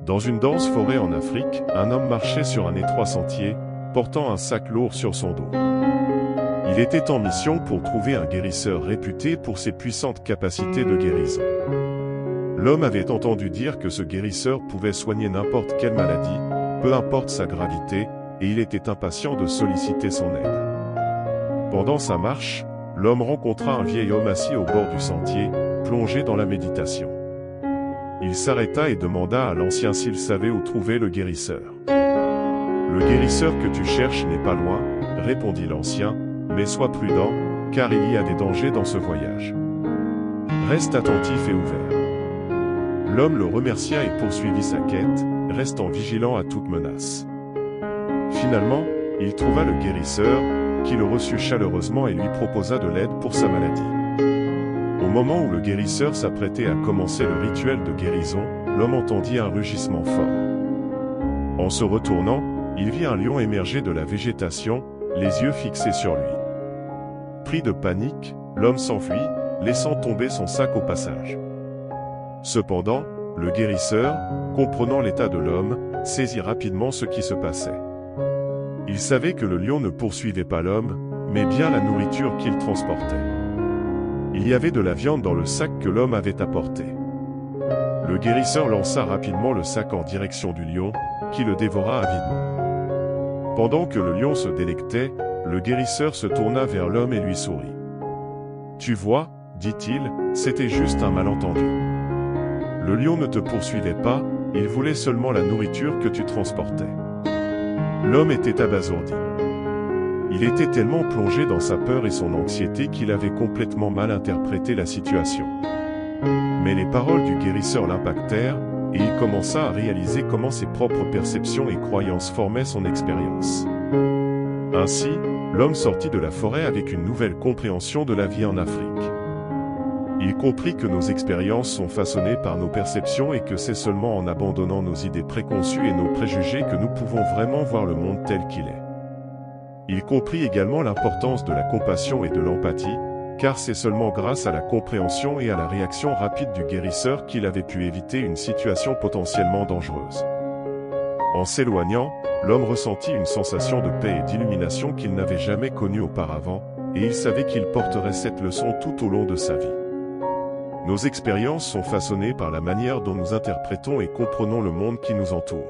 Dans une dense forêt en Afrique, un homme marchait sur un étroit sentier, portant un sac lourd sur son dos. Il était en mission pour trouver un guérisseur réputé pour ses puissantes capacités de guérison. L'homme avait entendu dire que ce guérisseur pouvait soigner n'importe quelle maladie, peu importe sa gravité, et il était impatient de solliciter son aide. Pendant sa marche, l'homme rencontra un vieil homme assis au bord du sentier, plongé dans la méditation. Il s'arrêta et demanda à l'ancien s'il savait où trouver le guérisseur. « Le guérisseur que tu cherches n'est pas loin, » répondit l'ancien, « mais sois prudent, car il y a des dangers dans ce voyage. Reste attentif et ouvert. » L'homme le remercia et poursuivit sa quête, restant vigilant à toute menace. Finalement, il trouva le guérisseur, qui le reçut chaleureusement et lui proposa de l'aide pour sa maladie. Au moment où le guérisseur s'apprêtait à commencer le rituel de guérison, l'homme entendit un rugissement fort. En se retournant, il vit un lion émerger de la végétation, les yeux fixés sur lui. Pris de panique, l'homme s'enfuit, laissant tomber son sac au passage. Cependant, le guérisseur, comprenant l'état de l'homme, saisit rapidement ce qui se passait. Il savait que le lion ne poursuivait pas l'homme, mais bien la nourriture qu'il transportait. Il y avait de la viande dans le sac que l'homme avait apporté. Le guérisseur lança rapidement le sac en direction du lion, qui le dévora avidement. Pendant que le lion se délectait, le guérisseur se tourna vers l'homme et lui sourit. « Tu vois, dit-il, c'était juste un malentendu. Le lion ne te poursuivait pas, il voulait seulement la nourriture que tu transportais. » L'homme était abasourdi. Il était tellement plongé dans sa peur et son anxiété qu'il avait complètement mal interprété la situation. Mais les paroles du guérisseur l'impactèrent, et il commença à réaliser comment ses propres perceptions et croyances formaient son expérience. Ainsi, l'homme sortit de la forêt avec une nouvelle compréhension de la vie en Afrique. Il comprit que nos expériences sont façonnées par nos perceptions et que c'est seulement en abandonnant nos idées préconçues et nos préjugés que nous pouvons vraiment voir le monde tel qu'il est. Il comprit également l'importance de la compassion et de l'empathie, car c'est seulement grâce à la compréhension et à la réaction rapide du guérisseur qu'il avait pu éviter une situation potentiellement dangereuse. En s'éloignant, l'homme ressentit une sensation de paix et d'illumination qu'il n'avait jamais connue auparavant, et il savait qu'il porterait cette leçon tout au long de sa vie. Nos expériences sont façonnées par la manière dont nous interprétons et comprenons le monde qui nous entoure.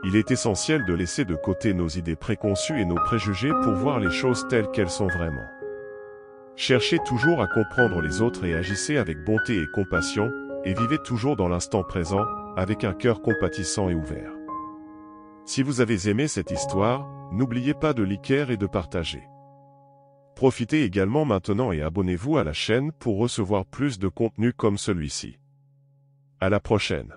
Il est essentiel de laisser de côté nos idées préconçues et nos préjugés pour voir les choses telles qu'elles sont vraiment. Cherchez toujours à comprendre les autres et agissez avec bonté et compassion, et vivez toujours dans l'instant présent, avec un cœur compatissant et ouvert. Si vous avez aimé cette histoire, n'oubliez pas de liker et de partager. Profitez également maintenant et abonnez-vous à la chaîne pour recevoir plus de contenu comme celui-ci. À la prochaine.